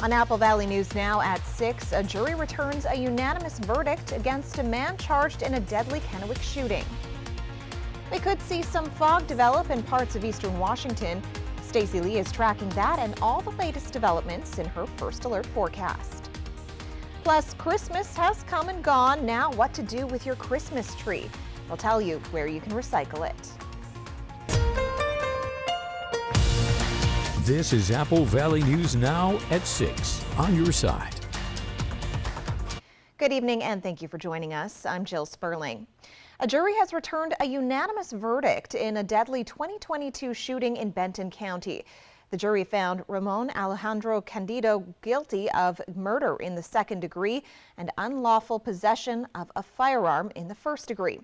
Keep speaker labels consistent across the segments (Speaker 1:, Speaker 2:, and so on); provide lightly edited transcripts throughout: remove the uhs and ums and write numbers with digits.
Speaker 1: On Apple Valley News Now at 6, a jury returns a unanimous verdict against a man charged in a deadly Kennewick shooting. We could see some fog develop in parts of eastern Washington. Stacey Lee is tracking that and all the latest developments in her First Alert forecast. Plus, Christmas has come and gone. Now, what to do with your Christmas tree? We'll tell you where you can recycle it.
Speaker 2: This is Apple Valley News Now at 6 on your side.
Speaker 1: Good evening and thank you for joining us. I'm Jill Sperling. A jury has returned a unanimous verdict in a deadly 2022 shooting in Benton County. The jury found Ramon Alejandro Candido guilty of murder in the second degree and unlawful possession of a firearm in the first degree.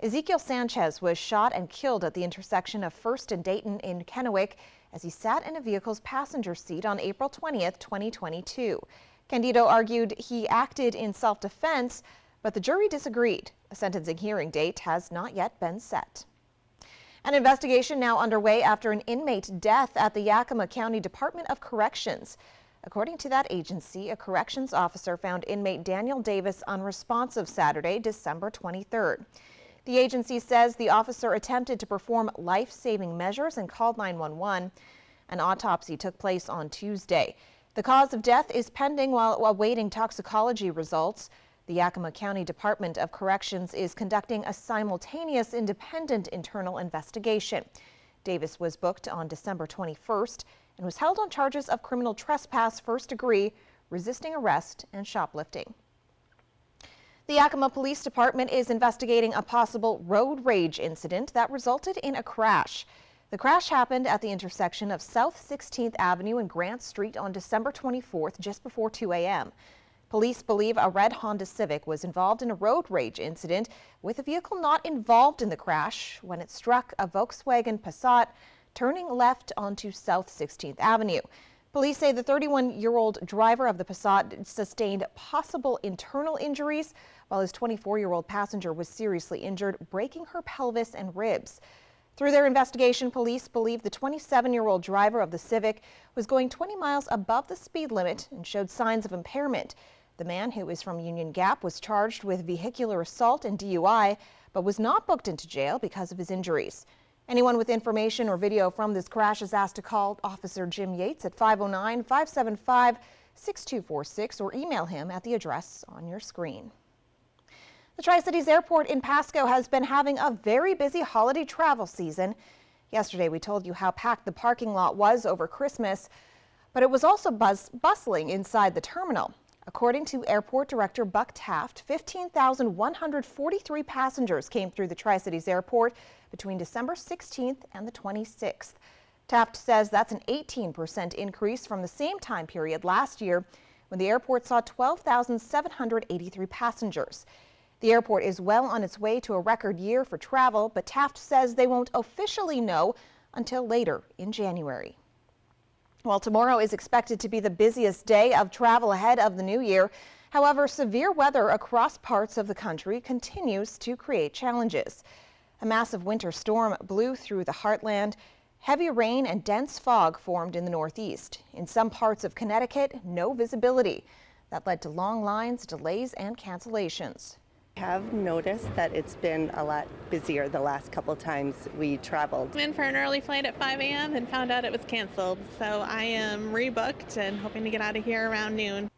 Speaker 1: Ezekiel Sanchez was shot and killed at the intersection of First and Dayton in Kennewick as he sat in a vehicle's passenger seat on April 20th, 2022. Candido argued he acted in self-defense, but the jury disagreed. A sentencing hearing date has not yet been set. An investigation now underway after an inmate death at the Yakima County Department of Corrections. According to that agency, a corrections officer found inmate Daniel Davis unresponsive Saturday, December 23rd. The agency says the officer attempted to perform life-saving measures and called 911. An autopsy took place on Tuesday. The cause of death is pending while awaiting toxicology results. The Yakima County Department of Corrections is conducting a simultaneous independent internal investigation. Davis was booked on December 21st and was held on charges of criminal trespass, first degree, resisting arrest, and shoplifting. The Yakima Police Department is investigating a possible road rage incident that resulted in a crash. The crash happened at the intersection of South 16th Avenue and Grant Street on December 24th, just before 2 a.m. Police believe a red Honda Civic was involved in a road rage incident with a vehicle not involved in the crash when it struck a Volkswagen Passat turning left onto South 16th Avenue. Police say the 31-year-old driver of the Passat sustained possible internal injuries, while his 24-year-old passenger was seriously injured, breaking her pelvis and ribs. Through their investigation, police believe the 27-year-old driver of the Civic was going 20 miles above the speed limit and showed signs of impairment. The man, who is from Union Gap, was charged with vehicular assault and DUI, but was not booked into jail because of his injuries. Anyone with information or video from this crash is asked to call Officer Jim Yates at 509-575-6246 or email him at the address on your screen. The Tri-Cities Airport in Pasco has been having a very busy holiday travel season. Yesterday we told you how packed the parking lot was over Christmas, but it was also bustling inside the terminal. According to Airport Director Buck Taft, 15,143 passengers came through the Tri-Cities Airport between December 16th and the 26th. Taft says that's an 18% increase from the same time period last year, when the airport saw 12,783 passengers. The airport is well on its way to a record year for travel, but Taft says they won't officially know until later in January. Well, tomorrow is expected to be the busiest day of travel ahead of the new year. However, severe weather across parts of the country continues to create challenges. A massive winter storm blew through the heartland. Heavy rain and dense fog formed in the northeast. In some parts of Connecticut, no visibility. That led to long lines, delays, and cancellations.
Speaker 3: I have noticed that it's been a lot busier the last couple times we traveled.
Speaker 4: In for an early flight at 5 a.m. and found out it was canceled, so I am rebooked and hoping to get out of here around noon.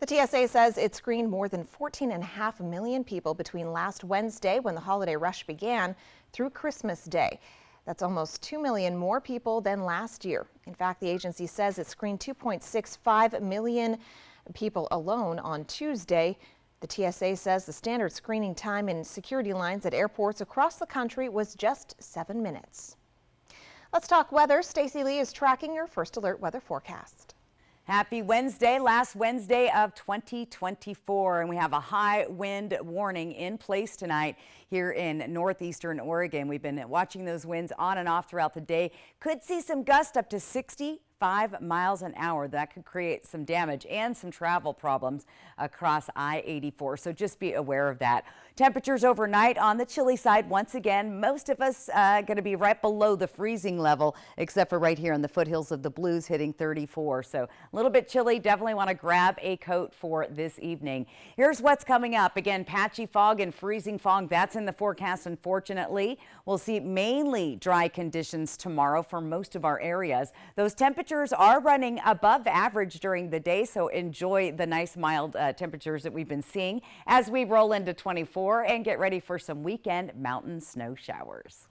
Speaker 1: The TSA says it screened more than 14.5 million people between last Wednesday, when the holiday rush began, through Christmas Day. That's almost 2 million more people than last year. In fact, the agency says it screened 2.65 million people alone on Tuesday. The TSA says the standard screening time in security lines at airports across the country was just 7 minutes. Let's talk weather. Stacey Lee is tracking your First Alert weather forecast.
Speaker 5: Happy Wednesday, last Wednesday of 2024, and we have a high wind warning in place tonight here in northeastern Oregon. We've been watching those winds on and off throughout the day. Could see some gusts up to 60 5 miles an hour. That could create some damage and some travel problems across I-84. So just be aware of that. Temperatures overnight on the chilly side. Once again, most of us going to be right below the freezing level, except for right here in the foothills of the Blues hitting 34. So a little bit chilly. Definitely want to grab a coat for this evening. Here's what's coming up. Again, patchy fog and freezing fog. That's in the forecast, unfortunately. We'll see mainly dry conditions tomorrow for most of our areas. Those temperatures are running above average during the day, so enjoy the nice mild temperatures that we've been seeing as we roll into 24 and get ready for some weekend mountain snow showers.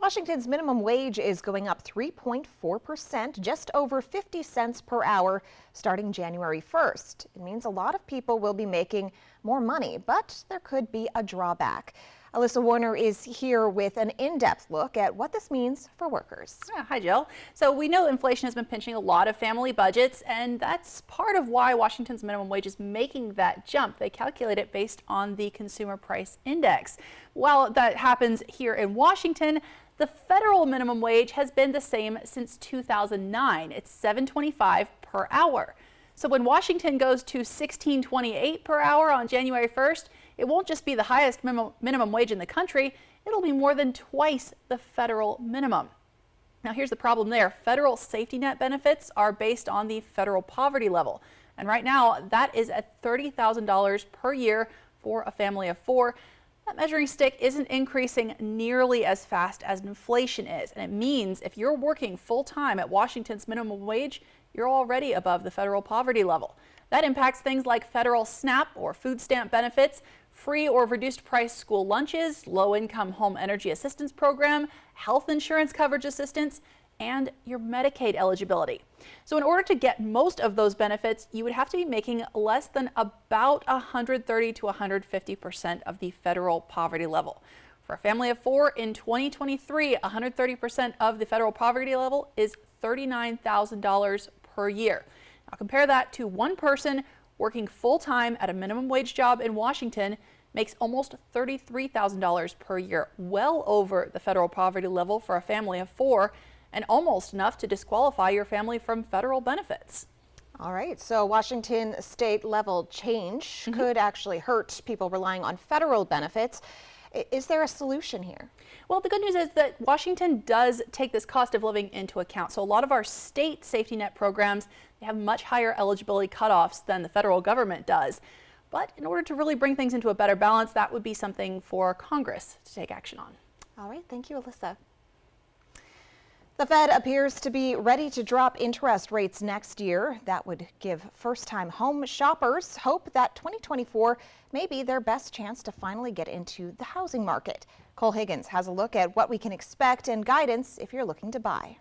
Speaker 1: Washington's minimum wage is going up 3.4%, just over 50 cents per hour, starting January 1st. It means a lot of people will be making more money, but there could be a drawback. Alyssa Warner is here with an in-depth look at what this means for workers.
Speaker 6: Yeah, hi, Jill. So we know inflation has been pinching a lot of family budgets, and that's part of why Washington's minimum wage is making that jump. They calculate it based on the Consumer Price Index. While that happens here in Washington, the federal minimum wage has been the same since 2009. It's $7.25 per hour. So when Washington goes to $16.28 per hour on January 1st, it won't just be the highest minimum wage in the country, it'll be more than twice the federal minimum. Now here's the problem there. Federal safety net benefits are based on the federal poverty level. And right now that is at $30,000 per year for a family of 4. That measuring stick isn't increasing nearly as fast as inflation is. And it means if you're working full time at Washington's minimum wage, you're already above the federal poverty level. That impacts things like federal SNAP or food stamp benefits, free or reduced price school lunches, low-income home energy assistance program, health insurance coverage assistance, and your Medicaid eligibility. So in order to get most of those benefits, you would have to be making less than about 130 to 150% of the federal poverty level. For a family of 4 in 2023, 130% of the federal poverty level is $39,000 per year. Now compare that to one person working full-time at a minimum wage job in Washington makes almost $33,000 per year, well over the federal poverty level for a family of 4, and almost enough to disqualify your family from federal benefits.
Speaker 1: All right, so Washington state level change could actually hurt people relying on federal benefits. Is there a solution here?
Speaker 6: Well, the good news is that Washington does take this cost of living into account. So a lot of our state safety net programs, they have much higher eligibility cutoffs than the federal government does. But in order to really bring things into a better balance, that would be something for Congress to take action on.
Speaker 1: All right, thank you, Alyssa. The Fed appears to be ready to drop interest rates next year. That would give first-time home shoppers hope that 2024 may be their best chance to finally get into the housing market. Cole Higgins has a look at what we can expect and guidance if you're looking to buy.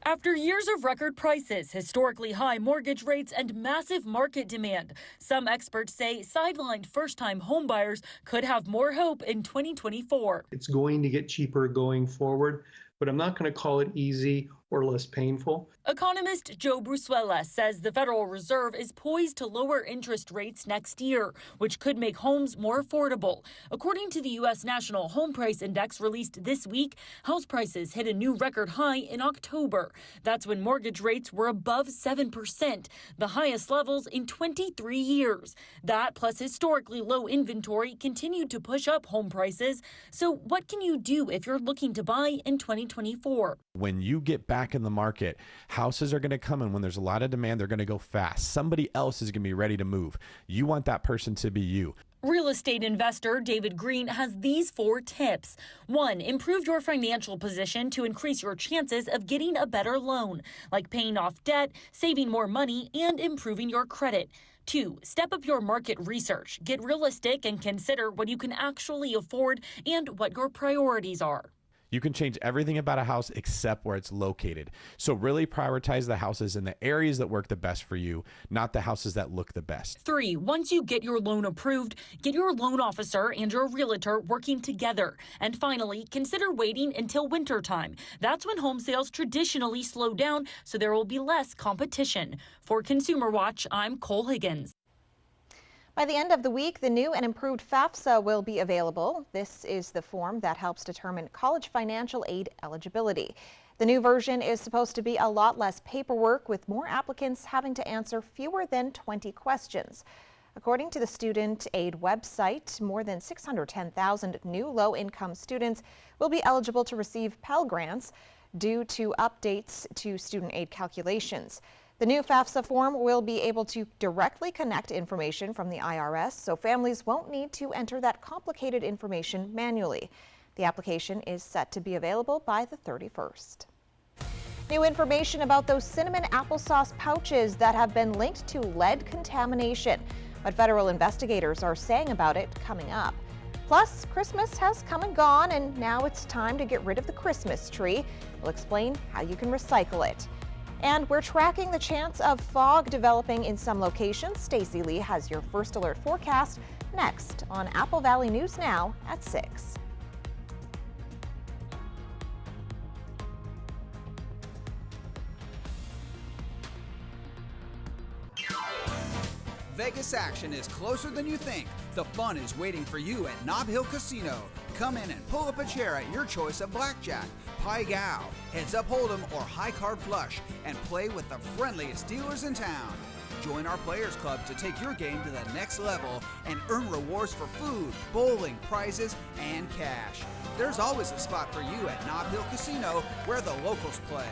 Speaker 7: After years of record prices, historically high mortgage rates, and massive market demand, some experts say sidelined first-time homebuyers could have more hope in 2024.
Speaker 8: It's going to get cheaper going forward, but I'm not going to call it easy or less painful.
Speaker 7: Economist Joe Brusuela says the Federal Reserve is poised to lower interest rates next year, which could make homes more affordable. According to the U.S. National Home Price Index released this week, house prices hit a new record high in October. That's when mortgage rates were above 7%, the highest levels in 23 years. That plus historically low inventory continued to push up home prices. So what can you do if you're looking to buy in 2024?
Speaker 9: When you get back in the market, houses are going to come in when there's a lot of demand. They're going to go fast. Somebody else is going to be ready to move. You want that person to be you.
Speaker 7: Real estate investor David Green has these 4 tips. 1, improve your financial position to increase your chances of getting a better loan, like paying off debt, saving more money, and improving your credit. 2, step up your market research. Get realistic and consider what you can actually afford and what your priorities are.
Speaker 9: You can change everything about a house except where it's located. So really prioritize the houses in the areas that work the best for you, not the houses that look the best.
Speaker 7: 3, once you get your loan approved, get your loan officer and your realtor working together. And finally, consider waiting until winter time. That's when home sales traditionally slow down, so there will be less competition. For Consumer Watch, I'm Cole Higgins.
Speaker 1: By the end of the week, the new and improved FAFSA will be available. This is the form that helps determine college financial aid eligibility. The new version is supposed to be a lot less paperwork, with more applicants having to answer fewer than 20 questions. According to the student aid website, more than 610,000 new low-income students will be eligible to receive Pell Grants due to updates to student aid calculations. The new FAFSA form will be able to directly connect information from the IRS, so families won't need to enter that complicated information manually. The application is set to be available by the 31st. New information about those cinnamon applesauce pouches that have been linked to lead contamination. What federal investigators are saying about it coming up. Plus, Christmas has come and gone, and now it's time to get rid of the Christmas tree. We'll explain how you can recycle it. And we're tracking the chance of fog developing in some locations. Stacey Lee has your first alert forecast next on Apple Valley News Now at 6.
Speaker 10: Vegas action is closer than you think. The fun is waiting for you at Nob Hill Casino. Come in and pull up a chair at your choice of blackjack, pai gow, heads up hold'em, or high card flush, and play with the friendliest dealers in town. Join our Players Club to take your game to the next level and earn rewards for food, bowling, prizes, and cash. There's always a spot for you at Nob Hill Casino, where the locals play.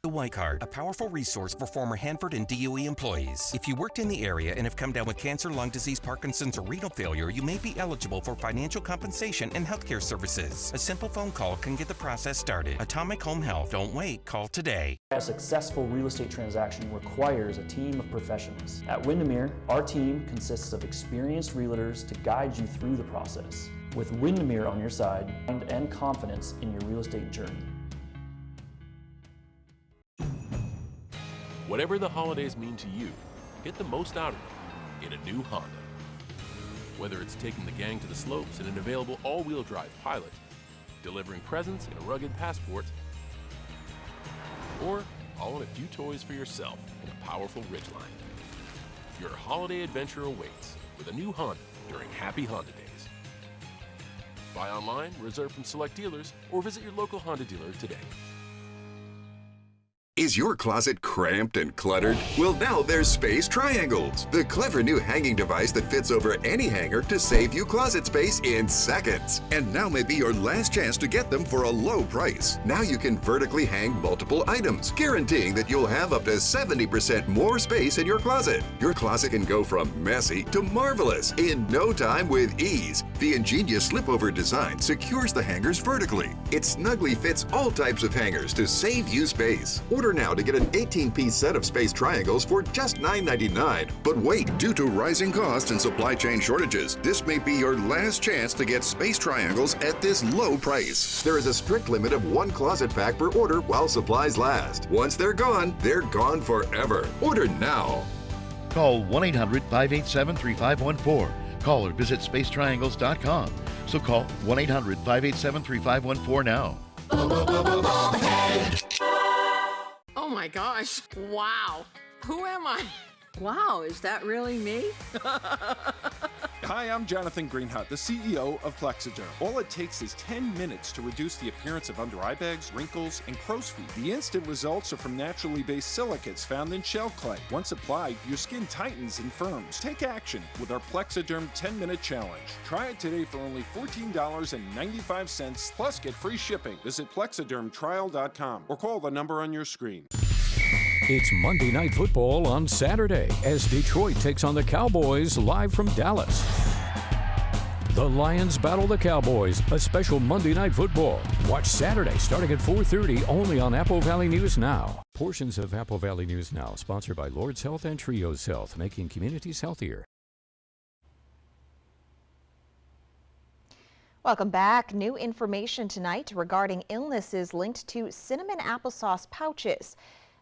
Speaker 11: The Y Card, a powerful resource for former Hanford and DOE employees. If you worked in the area and have come down with cancer, lung disease, Parkinson's, or renal failure, you may be eligible for financial compensation and healthcare services. A simple phone call can get the process started. Atomic Home Health. Don't wait. Call today.
Speaker 12: A successful real estate transaction requires a team of professionals. At Windermere, our team consists of experienced realtors to guide you through the process. With Windermere on your side and confidence in your real estate journey.
Speaker 13: Whatever the holidays mean to you, get the most out of them in a new Honda. Whether it's taking the gang to the slopes in an available all-wheel drive Pilot, delivering presents in a rugged Passport, or hauling a few toys for yourself in a powerful Ridgeline. Your holiday adventure awaits with a new Honda during Happy Honda Days. Buy online, reserve from select dealers, or visit your local Honda dealer today.
Speaker 14: Is your closet cramped and cluttered? Well, now there's Space Triangles, the clever new hanging device that fits over any hanger to save you closet space in seconds. And now may be your last chance to get them for a low price. Now you can vertically hang multiple items, guaranteeing that you'll have up to 70% more space in your closet. Your closet can go from messy to marvelous in no time with ease. The ingenious slip-over design secures the hangers vertically. It snugly fits all types of hangers to save you space. Order now to get an 18-piece set of Space Triangles for just $9.99. But wait, due to rising costs and supply chain shortages, this may be your last chance to get Space Triangles at this low price. There is a strict limit of 1 closet pack per order while supplies last. Once they're gone forever. Order now.
Speaker 15: Call 1-800-587-3514. Call or visit spacetriangles.com. So call 1-800-587-3514 now.
Speaker 16: Oh my gosh, wow. Who am I? Wow, is that really me?
Speaker 17: Hi, I'm Jonathan Greenhut, the CEO of Plexiderm. All it takes is 10 minutes to reduce the appearance of under eye bags, wrinkles, and crow's feet. The instant results are from naturally based silicates found in shell clay. Once applied, your skin tightens and firms. Take action with our Plexiderm 10-minute challenge. Try it today for only $14.95, plus get free shipping. Visit plexidermtrial.com or call the number on your screen.
Speaker 2: It's Monday Night Football on Saturday as Detroit takes on the Cowboys live from Dallas. The Lions battle the Cowboys, a special Monday Night Football. Watch Saturday starting at 4:30 only on Apple Valley News Now. Portions of Apple Valley News Now sponsored by Lord's Health and Trios Health, making communities healthier.
Speaker 1: Welcome back. New information tonight regarding illnesses linked to cinnamon applesauce pouches.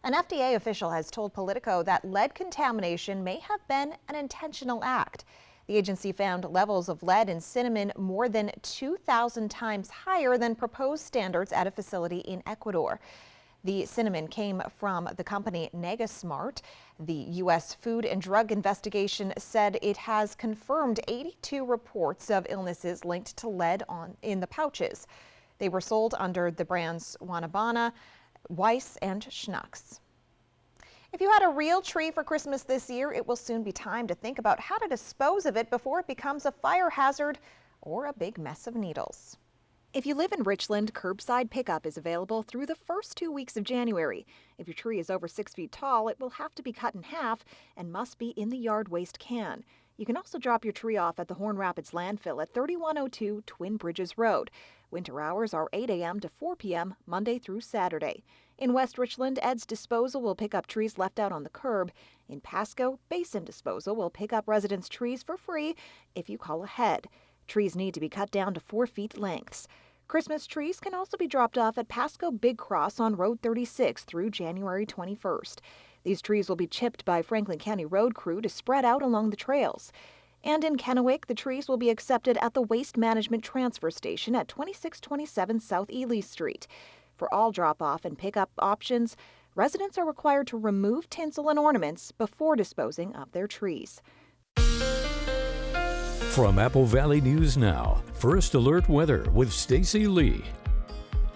Speaker 1: An FDA official has told Politico that lead contamination may have been an intentional act. The agency found levels of lead in cinnamon more than 2,000 times higher than proposed standards at a facility in Ecuador. The cinnamon came from the company Negasmart. The U.S. Food and Drug Investigation said it has confirmed 82 reports of illnesses linked to lead in the pouches. They were sold under the brands Wanabana, Weiss, and Schnucks. If you had a real tree for Christmas this year, it will soon be time to think about how to dispose of it before it becomes a fire hazard or a big mess of needles. If you live in Richland, curbside pickup is available through the first 2 weeks of January. If your tree is over 6 feet tall, it will have to be cut in half and must be in the yard waste can. You can also drop your tree off at the Horn Rapids landfill at 3102 Twin Bridges Road. Winter hours are 8 a.m. to 4 p.m. Monday through Saturday. In West Richland, Ed's Disposal will pick up trees left out on the curb. In Pasco, Basin Disposal will pick up residents' trees for free if you call ahead. Trees need to be cut down to 4 feet lengths. Christmas trees can also be dropped off at Pasco Big Cross on Road 36 through January 21st. These trees will be chipped by Franklin County Road Crew to spread out along the trails. And in Kennewick, the trees will be accepted at the Waste Management Transfer Station at 2627 South Ely Street. For all drop-off and pickup options, residents are required to remove tinsel and ornaments before disposing of their trees.
Speaker 2: From Apple Valley News Now, First Alert Weather with Stacy Lee.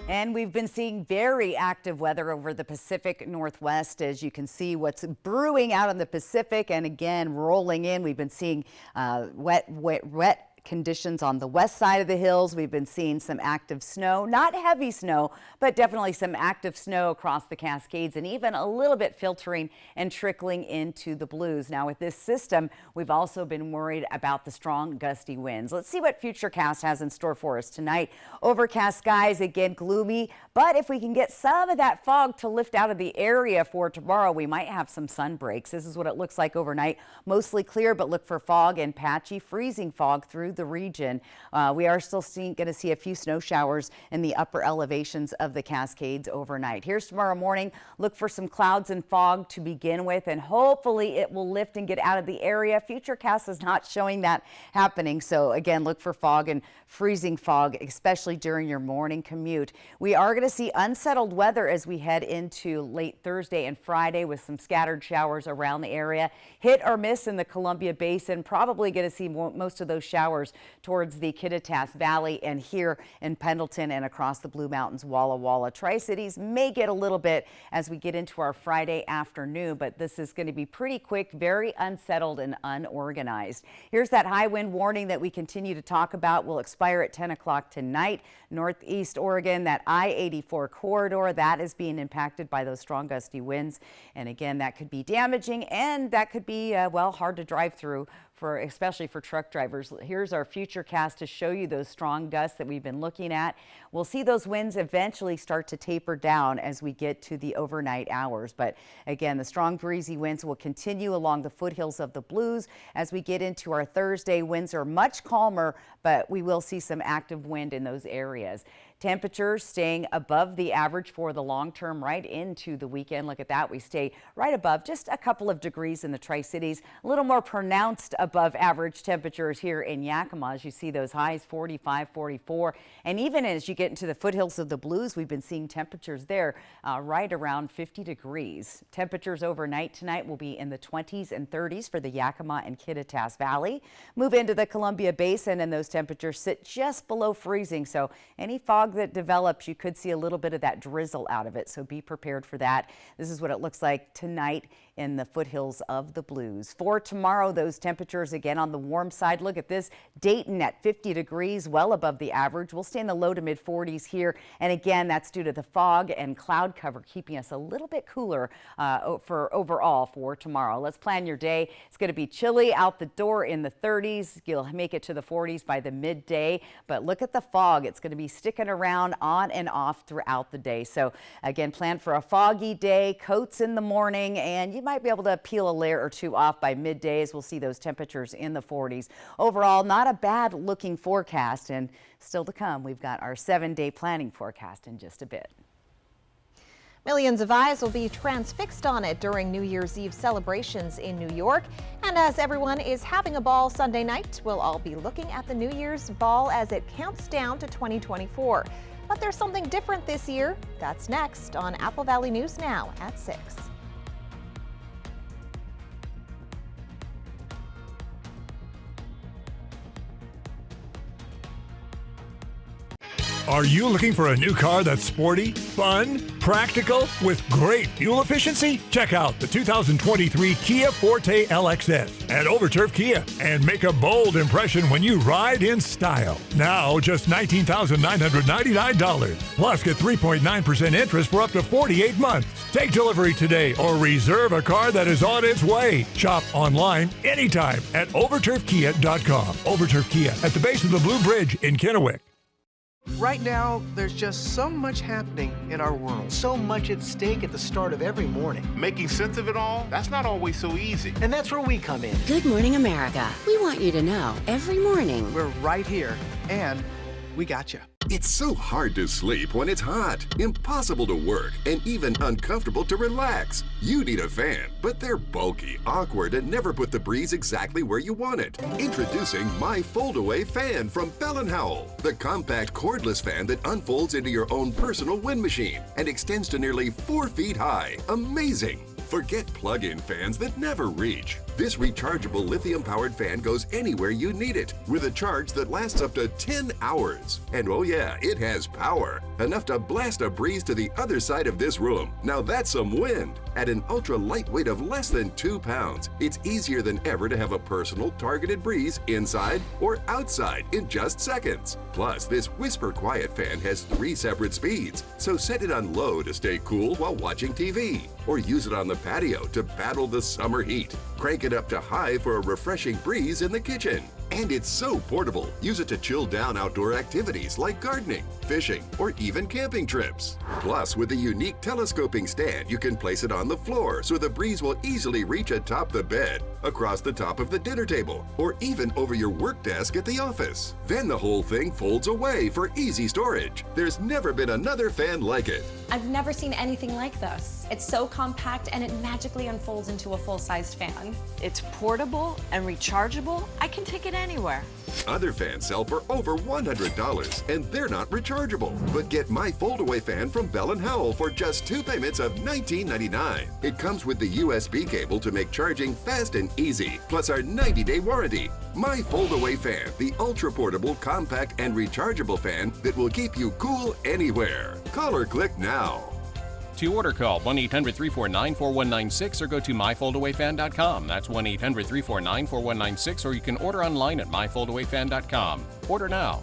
Speaker 5: And we've been seeing very active weather over the Pacific Northwest. As you can see, what's brewing out in the Pacific and again rolling in. We've been seeing wet conditions on the west side of the hills. We've been seeing some active snow, not heavy snow, but definitely some active snow across the Cascades and even a little bit filtering and trickling into the Blues. Now with this system, we've also been worried about the strong gusty winds. Let's see what Futurecast has in store for us tonight. Overcast skies, again gloomy, but if we can get some of that fog to lift out of the area for tomorrow, we might have some sun breaks. This is what it looks like overnight. Mostly clear, but look for fog and patchy freezing fog through the region. We are still going to see a few snow showers in the upper elevations of the Cascades overnight. Here's tomorrow morning. Look for some clouds and fog to begin with, and hopefully it will lift and get out of the area. Futurecast is not showing that happening. So again, look for fog and freezing fog, especially during your morning commute. We are going to see unsettled weather as we head into late Thursday and Friday with some scattered showers around the area. Hit or miss in the Columbia Basin. Probably going to see most of those showers towards the Kittitas Valley and here in Pendleton and across the Blue Mountains, Walla Walla. Tri-Cities may get a little bit as we get into our Friday afternoon, but this is going to be pretty quick, very unsettled and unorganized. Here's that high wind warning that we continue to talk about. Will expire at 10 o'clock tonight. Northeast Oregon, that I-84 corridor, that is being impacted by those strong gusty winds. And again, that could be damaging and that could be, well, hard to drive through, especially for truck drivers. Here's our Futurecast to show you those strong gusts that we've been looking at. We'll see those winds eventually start to taper down as we get to the overnight hours. But again, the strong breezy winds will continue along the foothills of the Blues. As we get into our Thursday, winds are much calmer, but we will see some active wind in those areas. Temperatures staying above the average for the long term right into the weekend. Look at that. We stay right above, just a couple of degrees in the Tri-Cities. A little more pronounced above average temperatures here in Yakima as you see those highs 45, 44. And even as you get into the foothills of the Blues, we've been seeing temperatures there right around 50 degrees. Temperatures overnight tonight will be in the 20s and 30s for the Yakima and Kittitas Valley. Move into the Columbia Basin and those temperatures sit just below freezing. So any fog that develops, you could see a little bit of that drizzle out of it. So be prepared for that. This is what it looks like tonight in the foothills of the Blues. For tomorrow, those temperatures again on the warm side. Look at this. Dayton at 50 degrees, well above the average. We'll stay in the low to mid 40s here. And again, that's due to the fog and cloud cover keeping us a little bit cooler for overall for tomorrow. Let's plan your day. It's going to be chilly out the door in the 30s. You'll make it to the 40s by the midday. But look at the fog. It's going to be sticking around on and off throughout the day. So again, plan for a foggy day, coats in the morning, and you might be able to peel a layer or two off by midday as we'll see those temperatures in the 40s. Overall, not a bad looking forecast, and still to come, we've got our 7-day planning forecast in just a bit.
Speaker 1: Millions of eyes will be transfixed on it during New Year's Eve celebrations in New York. And as everyone is having a ball Sunday night, we'll all be looking at the New Year's ball as it counts down to 2024. But there's something different this year. That's next on Apple Valley News Now at 6.
Speaker 18: Are you looking for a new car that's sporty, fun, practical, with great fuel efficiency? Check out the 2023 Kia Forte LXS at Overturf Kia and make a bold impression when you ride in style. Now just $19,999. Plus get 3.9% interest for up to 48 months. Take delivery today or reserve a car that is on its way. Shop online anytime at overturfkia.com. Overturf Kia at the base of the Blue Bridge in Kennewick.
Speaker 19: Right now, there's just so much happening in our world. So much at stake at the start of every morning.
Speaker 20: Making sense of it all, that's not always so easy.
Speaker 19: And that's where we come in.
Speaker 21: Good Morning America. We want you to know every morning.
Speaker 19: We're right here, and we got you.
Speaker 14: It's so hard to sleep when it's hot, impossible to work, and even uncomfortable to relax. You need a fan, but they're bulky, awkward, and never put the breeze exactly where you want it. Introducing My Fold-Away Fan from Bell & Howell, the compact cordless fan that unfolds into your own personal wind machine and extends to nearly 4 feet high. Amazing! Forget plug-in fans that never reach. This rechargeable lithium-powered fan goes anywhere you need it with a charge that lasts up to 10 hours. And oh yeah, it has power, enough to blast a breeze to the other side of this room. Now that's some wind. At an ultra-light weight of less than 2 pounds, it's easier than ever to have a personal targeted breeze inside or outside in just seconds. Plus, this whisper quiet fan has 3 separate speeds, so set it on low to stay cool while watching TV, or use it on the patio to battle the summer heat. Crank it up to high for a refreshing breeze in the kitchen. And it's so portable. Use it to chill down outdoor activities like gardening, fishing, or even camping trips. Plus, with a unique telescoping stand, you can place it on the floor so the breeze will easily reach atop the bed, across the top of the dinner table, or even over your work desk at the office. Then the whole thing folds away for easy storage. There's never been another fan like it.
Speaker 22: I've never seen anything like this. It's so compact and it magically unfolds into a full-sized fan.
Speaker 23: It's portable and rechargeable. I can take it anywhere.
Speaker 14: Other fans sell for over $100, and they're not rechargeable. But get My Fold-Away Fan from Bell & Howell for just 2 payments of $19.99. It comes with the USB cable to make charging fast and easy, plus our 90-day warranty. My Fold-Away Fan, the ultra-portable, compact, and rechargeable fan that will keep you cool anywhere. Call or click now.
Speaker 24: To order, call 1-800-349-4196 or go to myfoldawayfan.com. That's 1-800-349-4196, or you can order online at myfoldawayfan.com. Order now.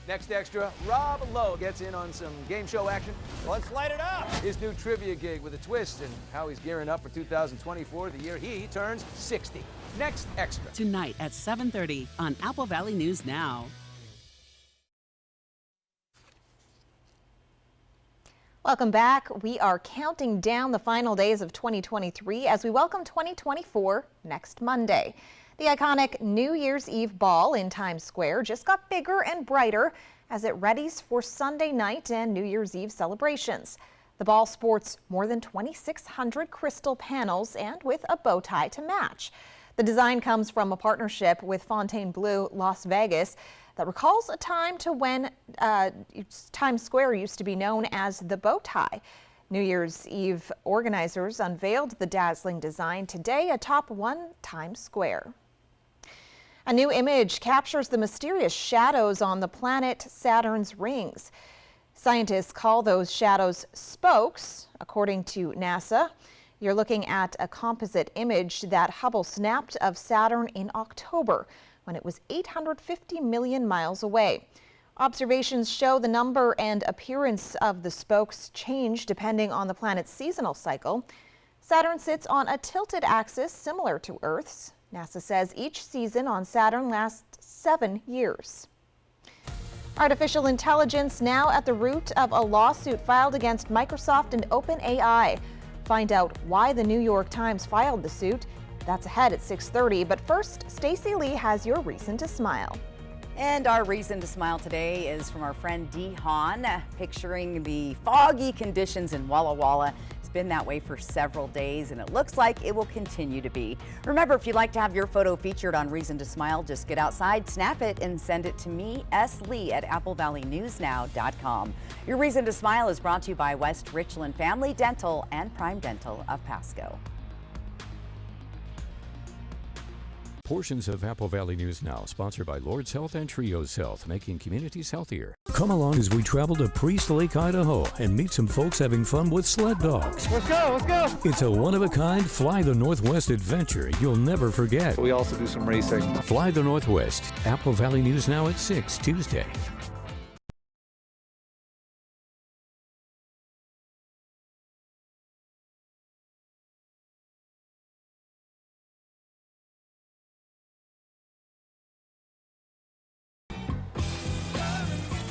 Speaker 25: Next extra, Rob Lowe gets in on some game show action. Let's light it up! His new trivia gig with a twist and how he's gearing up for 2024, the year he turns 60. Next extra.
Speaker 26: Tonight at 7:30 on Apple Valley News Now.
Speaker 1: Welcome back. We are counting down the final days of 2023 as we welcome 2024 next Monday. The iconic New Year's Eve ball in Times Square just got bigger and brighter as it readies for Sunday night and New Year's Eve celebrations. The ball sports more than 2,600 crystal panels and with a bow tie to match. The design comes from a partnership with Fontainebleau Las Vegas that recalls a time to when Times Square used to be known as the bow tie. New Year's Eve organizers unveiled the dazzling design today atop One Times Square. A new image captures the mysterious shadows on the planet Saturn's rings. Scientists call those shadows spokes, according to NASA. You're looking at a composite image that Hubble snapped of Saturn in October, when it was 850 million miles away. Observations show the number and appearance of the spokes change depending on the planet's seasonal cycle. Saturn sits on a tilted axis similar to Earth's. NASA says each season on Saturn lasts 7 years. Artificial intelligence now at the root of a lawsuit filed against Microsoft and OpenAI. Find out why the New York Times filed the suit. That's ahead at 6:30, but first, Stacey Lee has your reason to smile.
Speaker 5: And our reason to smile today is from our friend Dee Hahn, picturing the foggy conditions in Walla Walla. It's been that way for several days, and it looks like it will continue to be. Remember, if you'd like to have your photo featured on Reason to Smile, just get outside, snap it, and send it to me, S. Lee, at AppleValleyNewsNow.com. Your Reason to Smile is brought to you by West Richland Family Dental and Prime Dental of Pasco.
Speaker 2: Portions of Apple Valley News Now, sponsored by Lord's Health and Trios Health, making communities healthier. Come along as we travel to Priest Lake, Idaho, and meet some folks having fun with sled dogs.
Speaker 3: Let's go, let's go.
Speaker 2: It's a one-of-a-kind Fly the Northwest adventure you'll never forget.
Speaker 3: We also do some racing.
Speaker 2: Fly the Northwest, Apple Valley News Now at 6, Tuesday.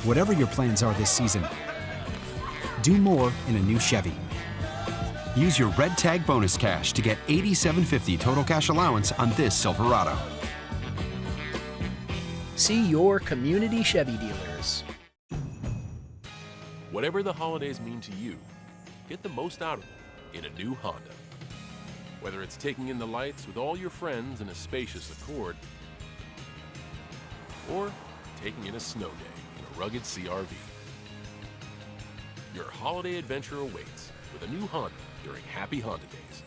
Speaker 4: Whatever your plans are this season, do more in a new Chevy. Use your Red Tag bonus cash to get $87.50 total cash allowance on this Silverado.
Speaker 6: See your community Chevy dealers.
Speaker 13: Whatever the holidays mean to you, get the most out of them in a new Honda. Whether it's taking in the lights with all your friends in a spacious Accord, or taking in a snow day in a rugged CR-V. Your holiday adventure awaits with a new Honda during Happy Honda Days.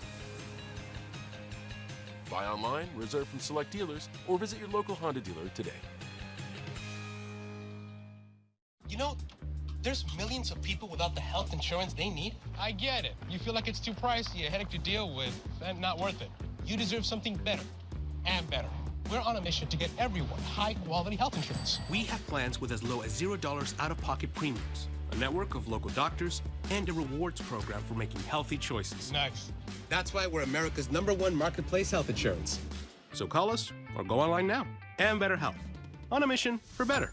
Speaker 13: Buy online, reserve from select dealers, or visit your local Honda dealer today.
Speaker 7: You know, there's millions of people without the health insurance they need. I get it. You feel like it's too pricey, a headache to deal with, and not worth it. You deserve something better, and better. We're on a mission to get everyone high-quality health insurance. We have plans with as low as $0 out-of-pocket premiums, a network of local doctors, and a rewards program for making healthy choices. Nice. That's why we're America's #1 marketplace health insurance. So call us or go online now. And Better Health. On a mission for better.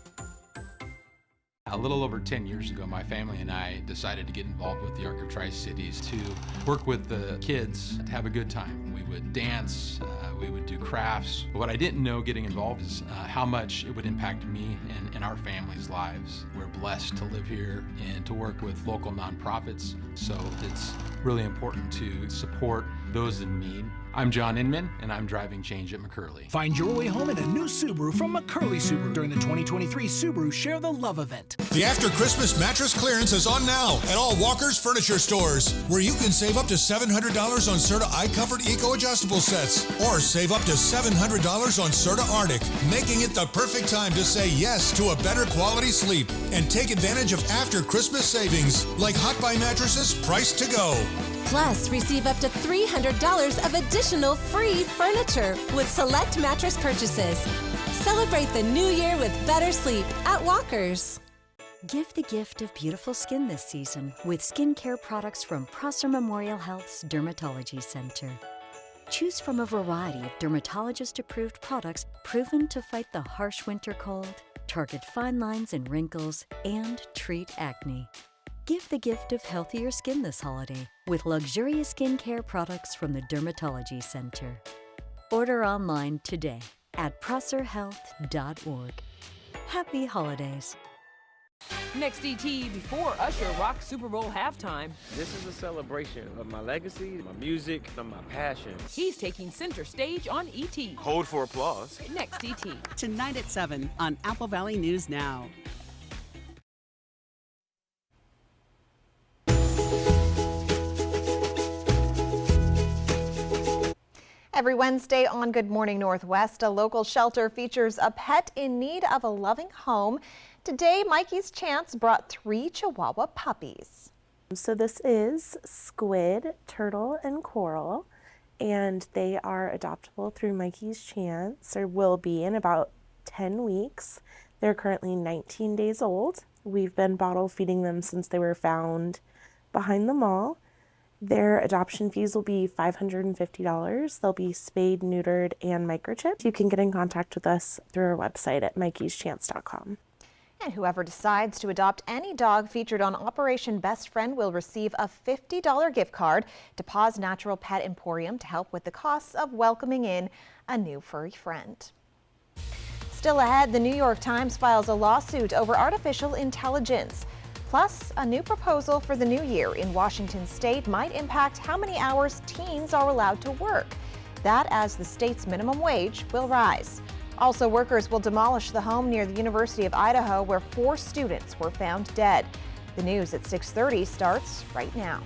Speaker 8: A little over 10 years ago, my family and I decided to get involved with the Arc of Tri-Cities to work with the kids to have a good time. We would dance, we would do crafts. But what I didn't know getting involved is how much it would impact me and our family's lives. We're blessed to live here and to work with local nonprofits, so it's really important to support those in need. I'm John Inman, and I'm driving change at McCurley.
Speaker 9: Find your way home in a new Subaru from McCurley Subaru during the 2023 Subaru Share the Love event.
Speaker 27: The After Christmas mattress clearance is on now at all Walker's Furniture Stores, where you can save up to $700 on Serta iComfort Eco Adjustable sets, or save up to $700 on Serta Arctic, making it the perfect time to say yes to a better quality sleep and take advantage of after Christmas savings, like Hot Buy mattresses priced to go.
Speaker 28: Plus, receive up to $300 of additional free furniture with select mattress purchases. Celebrate the new year with better sleep at Walker's.
Speaker 29: Give the gift of beautiful skin this season with skincare products from Prosser Memorial Health's Dermatology Center. Choose from a variety of dermatologist-approved products proven to fight the harsh winter cold, target fine lines and wrinkles, and treat acne. Give the gift of healthier skin this holiday with luxurious skincare products from the Dermatology Center. Order online today at prosserhealth.org. Happy holidays.
Speaker 30: Next ET before Usher rocks Super Bowl halftime.
Speaker 31: This is a celebration of my legacy, my music, and my passion.
Speaker 30: He's taking center stage on ET.
Speaker 31: Hold for applause.
Speaker 30: Next ET.
Speaker 26: Tonight at 7 on Apple Valley News Now.
Speaker 1: Every Wednesday on Good Morning Northwest, a local shelter features a pet in need of a loving home. Today, Mikey's Chance brought 3 Chihuahua puppies.
Speaker 32: So this is Squid, Turtle, and Coral, and they are adoptable through Mikey's Chance, or will be in about 10 weeks. They're currently 19 days old. We've been bottle feeding them since they were found behind the mall. Their adoption fees will be $550. They'll be spayed, neutered, and microchipped. You can get in contact with us through our website at mikeyschance.com.
Speaker 1: And whoever decides to adopt any dog featured on Operation Best Friend will receive a $50 gift card to Paws Natural Pet Emporium to help with the costs of welcoming in a new furry friend. Still ahead, the New York Times files a lawsuit over artificial intelligence. Plus, a new proposal for the new year in Washington state might impact how many hours teens are allowed to work. That as the state's minimum wage will rise. Also, workers will demolish the home near the University of Idaho where 4 students were found dead. The news at 6:30 starts right now.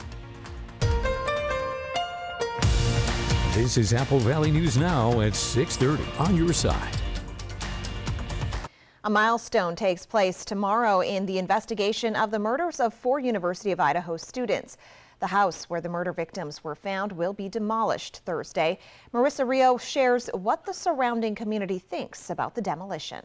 Speaker 2: This is Apple Valley News Now at 6:30 on your side.
Speaker 1: A milestone takes place tomorrow in the investigation of the murders of 4 University of Idaho students. The house where the murder victims were found will be demolished Thursday. Marissa Rio shares what the surrounding community thinks about the demolition.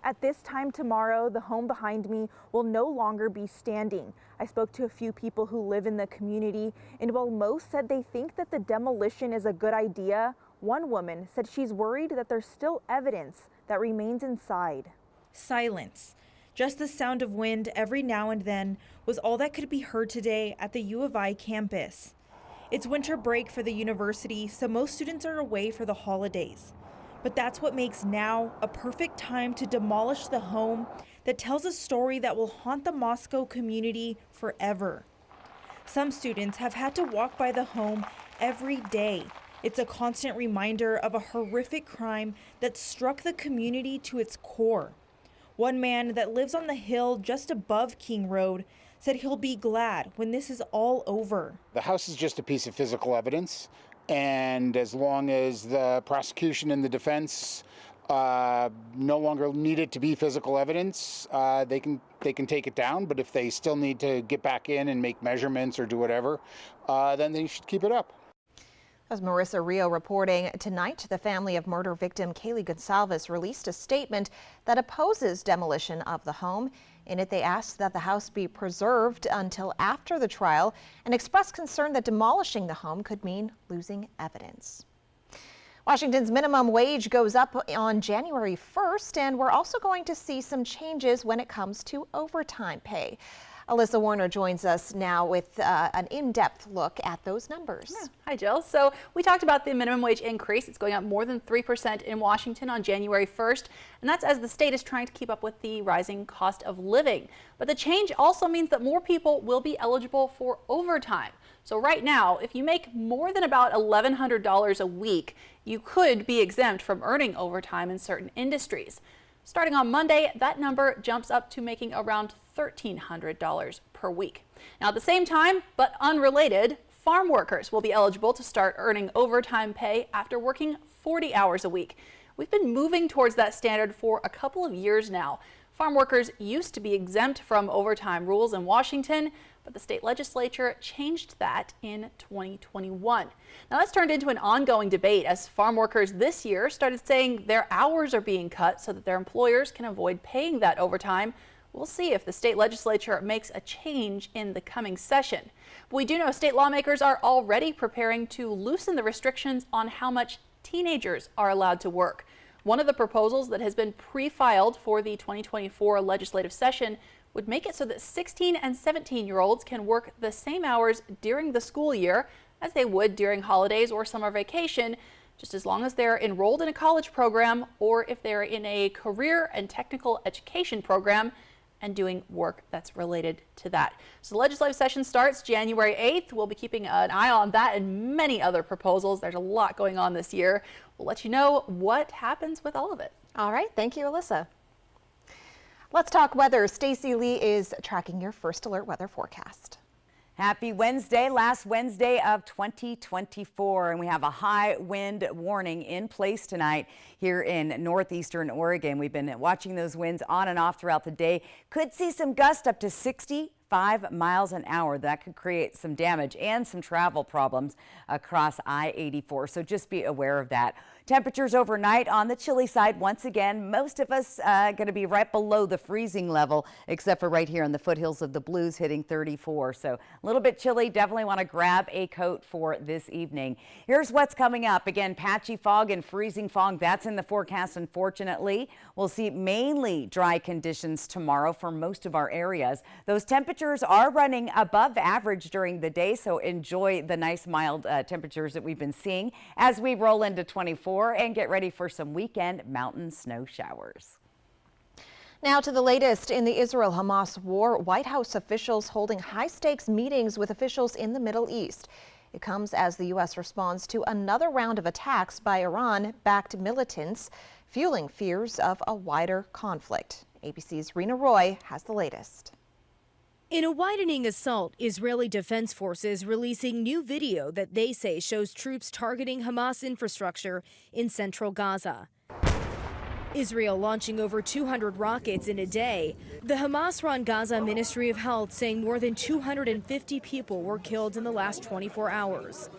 Speaker 10: At this time tomorrow, the home behind me will no longer be standing. I spoke to a few people who live in the community, and while most said they think that the demolition is a good idea, one woman said she's worried that there's still evidence that remains inside.
Speaker 11: Silence. Just the sound of wind every now and then was all that could be heard today at the U of I campus. It's winter break for the university, so most students are away for the holidays. But that's what makes now a perfect time to demolish the home that tells a story that will haunt the Moscow community forever. Some students have had to walk by the home every day. It's a constant reminder of a horrific crime that struck the community to its core. One man that lives on the hill just above King Road said he'll be glad when this is all over.
Speaker 12: The house is just a piece of physical evidence, and as long as the prosecution and the defense no longer need it to be physical evidence, they can take it down. But if they still need to get back in and make measurements or do whatever, then they should keep it up.
Speaker 1: As Marissa Rio reporting tonight, the family of murder victim Kaylee Gonsalves released a statement that opposes demolition of the home. In it, they asked that the house be preserved until after the trial and expressed concern that demolishing the home could mean losing evidence. Washington's minimum wage goes up on January 1st, and we're also going to see some changes when it comes to overtime pay. Alyssa Warner joins us now with an in-depth look at those numbers.
Speaker 15: Yeah. Hi, Jill. So we talked about the minimum wage increase. It's going up more than 3% in Washington on January 1st, and that's as the state is trying to keep up with the rising cost of living. But the change also means that more people will be eligible for overtime. So right now, if you make more than about $1,100 a week, you could be exempt from earning overtime in certain industries. Starting on Monday, that number jumps up to making around $1,300 per week. Now, at the same time, but unrelated, farm workers will be eligible to start earning overtime pay after working 40 hours a week. We've been moving towards that standard for a couple of years now. Farm workers used to be exempt from overtime rules in Washington, but the state legislature changed that in 2021. Now that's turned into an ongoing debate as farm workers this year started saying their hours are being cut so that their employers can avoid paying that overtime. We'll see if the state legislature makes a change in the coming session. But we do know state lawmakers are already preparing to loosen the restrictions on how much teenagers are allowed to work. One of the proposals that has been pre-filed for the 2024 legislative session would make it so that 16 and 17-year-olds can work the same hours during the school year as they would during holidays or summer vacation, just as long as they're enrolled in a college program or if they're in a career and technical education program and doing work that's related to that. So the legislative session starts January 8th. We'll be keeping an eye on that and many other proposals. There's a lot going on this year. We'll let you know what happens with all of it.
Speaker 1: All right. Thank you, Alyssa. Let's talk weather. Stacy Lee is tracking your first alert weather forecast.
Speaker 5: Happy Wednesday, last Wednesday of 2024, and we have a high wind warning in place tonight here in northeastern Oregon. We've been watching those winds on and off throughout the day. Could see some gusts up to 65 miles an hour. That could create some damage and some travel problems across I-84, so just be aware of that. Temperatures overnight on the chilly side once again. Most of us going to be right below the freezing level, except for right here in the foothills of the Blues hitting 34. So a little bit chilly. Definitely want to grab a coat for this evening. Here's what's coming up. Again, patchy fog and freezing fog. That's in the forecast, unfortunately. We'll see mainly dry conditions tomorrow for most of our areas. Those temperatures are running above average during the day, so enjoy the nice mild temperatures that we've been seeing as we roll into 24. 4 and get ready for some weekend mountain snow showers.
Speaker 1: Now to the latest in the Israel-Hamas war. White House officials holding high-stakes meetings with officials in the Middle East. It comes as the U.S. responds to another round of attacks by Iran-backed militants, fueling fears of a wider conflict. ABC's Rena Roy has the latest.
Speaker 3: In a widening assault, Israeli Defense Forces releasing new video that they say shows troops targeting Hamas infrastructure in central Gaza. Israel launching over 200 rockets in a day. The Hamas-run Gaza Ministry of Health saying more than 250 people were killed in the last 24 hours.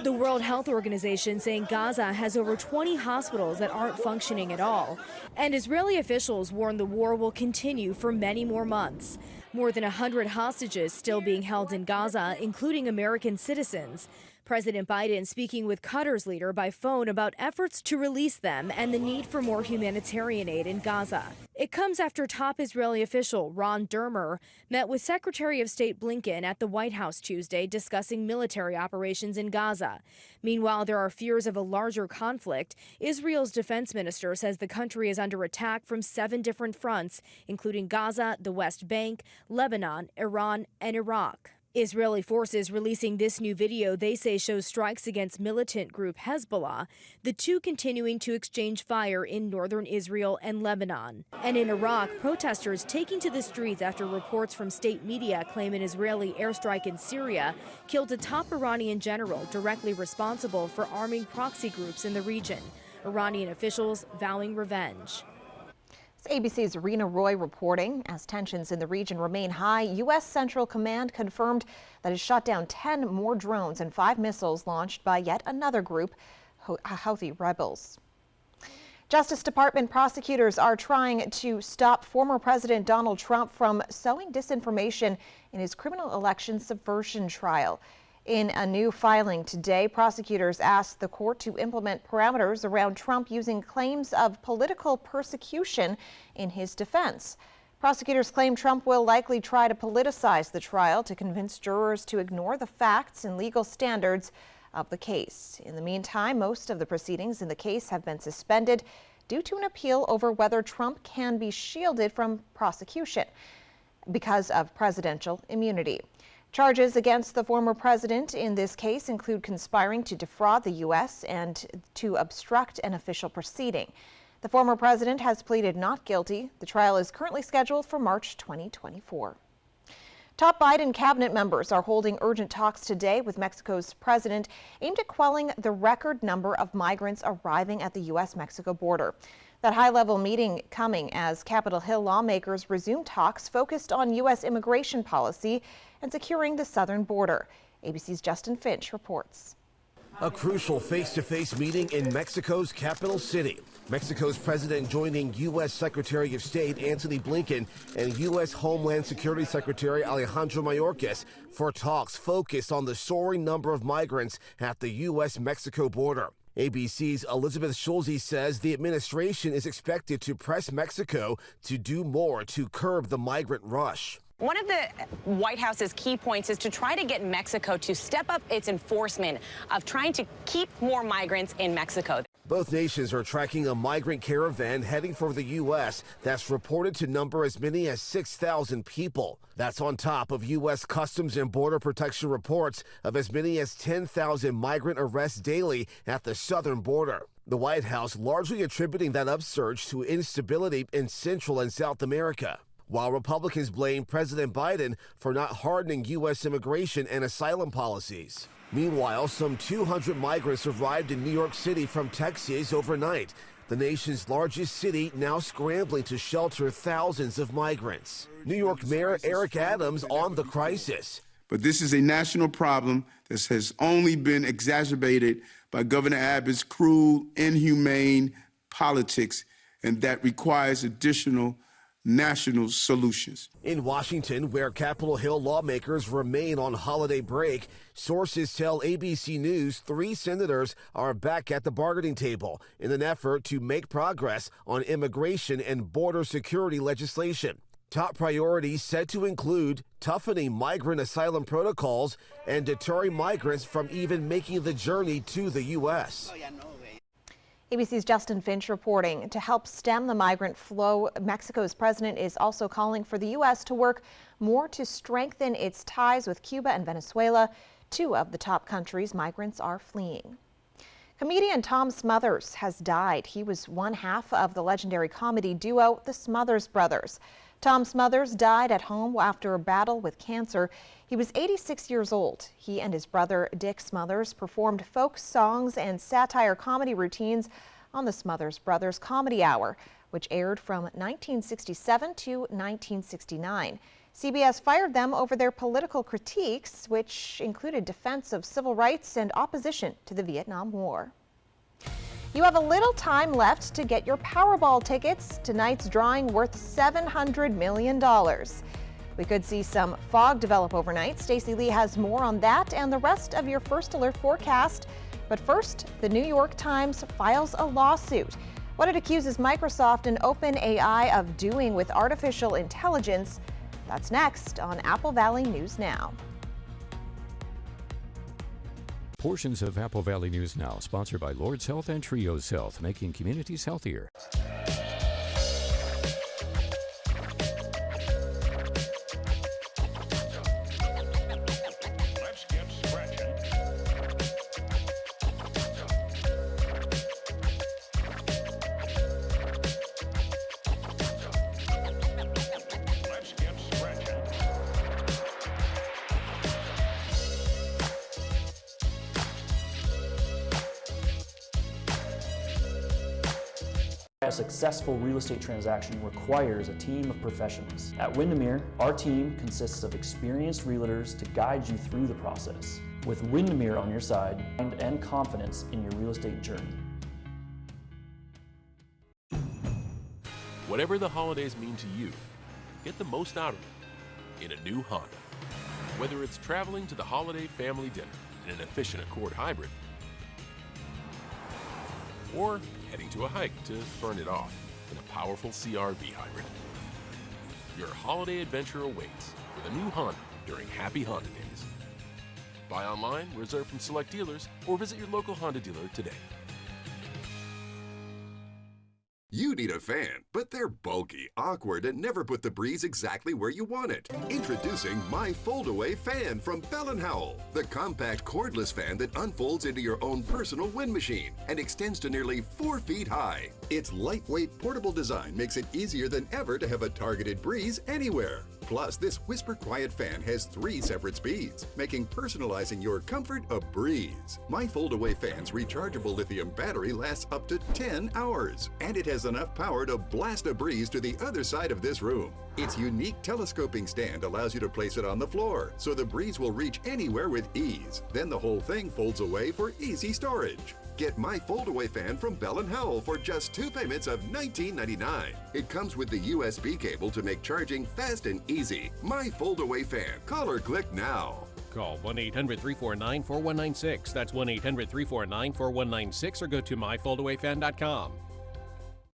Speaker 3: The World Health Organization saying Gaza has over 20 hospitals that aren't functioning at all. And Israeli officials warn the war will continue for many more months. More than 100 hostages still being held in Gaza, including American citizens. President Biden speaking with Qatar's leader by phone about efforts to release them and the need for more humanitarian aid in Gaza. It comes after top Israeli official Ron Dermer met with Secretary of State Blinken at the White House Tuesday discussing military operations in Gaza. Meanwhile, there are fears of a larger conflict. Israel's defense minister says the country is under attack from 7 different fronts, including Gaza, the West Bank, Lebanon, Iran, and Iraq. Israeli forces releasing this new video they say shows strikes against militant group Hezbollah, the two continuing to exchange fire in northern Israel and Lebanon. And in Iraq, protesters taking to the streets after reports from state media claim an Israeli airstrike in Syria killed a top Iranian general directly responsible for arming proxy groups in the region. Iranian officials vowing revenge.
Speaker 1: It's ABC's Rena Roy reporting. As tensions in the region remain high, U.S. Central Command confirmed that it shot down 10 more drones and 5 missiles launched by yet another group, Houthi rebels. Justice Department prosecutors are trying to stop former President Donald Trump from sowing disinformation in his criminal election subversion trial. In a new filing today, prosecutors asked the court to implement parameters around Trump using claims of political persecution in his defense. Prosecutors claim Trump will likely try to politicize the trial to convince jurors to ignore the facts and legal standards of the case. In the meantime, most of the proceedings in the case have been suspended due to an appeal over whether Trump can be shielded from prosecution because of presidential immunity. Charges against the former president in this case include conspiring to defraud the U.S. and to obstruct an official proceeding. The former president has pleaded not guilty. The trial is currently scheduled for March 2024. Top Biden cabinet members are holding urgent talks today with Mexico's president aimed at quelling the record number of migrants arriving at the U.S.-Mexico border. That high-level meeting coming as Capitol Hill lawmakers resume talks focused on U.S. immigration policy and securing the southern border. ABC's Justin Finch reports.
Speaker 14: A crucial face-to-face meeting in Mexico's capital city. Mexico's president joining U.S. Secretary of State Antony Blinken and U.S. Homeland Security Secretary Alejandro Mayorkas for talks focused on the soaring number of migrants at the U.S.-Mexico border. ABC's Elizabeth Schulze says the administration is expected to press Mexico to do more to curb the migrant rush.
Speaker 16: One of the White House's key points is to try to get Mexico to step up its enforcement of trying to keep more migrants in Mexico.
Speaker 14: Both nations are tracking a migrant caravan heading for the U.S. that's reported to number as many as 6,000 people. That's on top of U.S. Customs and Border Protection reports of as many as 10,000 migrant arrests daily at the southern border. The White House largely attributing that upsurge to instability in Central and South America, while Republicans blame President Biden for not hardening U.S. immigration and asylum policies. Meanwhile, some 200 migrants arrived in New York City from Texas overnight, the nation's largest city now scrambling to shelter thousands of migrants. New York Mayor Eric Adams on the crisis.
Speaker 17: But this is a national problem that has only been exacerbated by Governor Abbott's cruel, inhumane politics, and that requires additional national solutions.
Speaker 14: In Washington, where Capitol Hill lawmakers remain on holiday break, sources tell ABC News 3 senators are back at the bargaining table in an effort to make progress on immigration and border security legislation. Top priorities said to include toughening migrant asylum protocols and deterring migrants from even making the journey to the U.S.
Speaker 1: ABC's Justin Finch reporting. To help stem the migrant flow, Mexico's president is also calling for the U.S. to work more to strengthen its ties with Cuba and Venezuela, two of the top countries migrants are fleeing. Comedian Tom Smothers has died. He was one half of the legendary comedy duo, the Smothers Brothers. Tom Smothers died at home after a battle with cancer. He was 86 years old. He and his brother Dick Smothers performed folk songs and satire comedy routines on the Smothers Brothers Comedy Hour, which aired from 1967 to 1969. CBS fired them over their political critiques, which included defense of civil rights and opposition to the Vietnam War. You have a little time left to get your Powerball tickets. Tonight's drawing worth $700 million. We could see some fog develop overnight. Stacey Lee has more on that and the rest of your First Alert forecast. But first, the New York Times files a lawsuit. What it accuses Microsoft and OpenAI of doing with artificial intelligence. That's next on Apple Valley News Now.
Speaker 2: Portions of Apple Valley News Now, sponsored by Lord's Health and Trios Health, making communities healthier.
Speaker 4: Let's get scratching. Let's get scratching.
Speaker 6: A successful real estate transaction requires a team of professionals. At Windermere, our team consists of experienced realtors to guide you through the process. With Windermere on your side and confidence in your real estate journey.
Speaker 7: Whatever the holidays mean to you, get the most out of it in a new Honda. Whether it's traveling to the holiday family dinner in an efficient Accord hybrid, or heading to a hike to burn it off in a powerful CR-V hybrid. Your holiday adventure awaits with a new Honda during Happy Honda Days. Buy online, reserve from select dealers, or visit your local Honda dealer today.
Speaker 13: You need a fan, but they're bulky, awkward, and never put the breeze exactly where you want it. Introducing my Fold-Away Fan from Bell & Howell, the compact cordless fan that unfolds into your own personal wind machine and extends to nearly 4 feet high. Its lightweight, portable design makes it easier than ever to have a targeted breeze anywhere. Plus, this whisper quiet fan has 3 separate speeds, making personalizing your comfort a breeze. My Fold-Away Fan's rechargeable lithium battery lasts up to 10 hours, and it has enough power to blast a breeze to the other side of this room. Its unique telescoping stand allows you to place it on the floor, so the breeze will reach anywhere with ease. Then the whole thing folds away for easy storage. Get my Fold-Away Fan from Bell & Howell for just 2 payments of $19.99. It comes with the USB cable to make charging fast and easy. My Fold-Away Fan. Call or click now.
Speaker 18: Call 1-800-349-4196. That's 1-800-349-4196 or go to myfoldawayfan.com.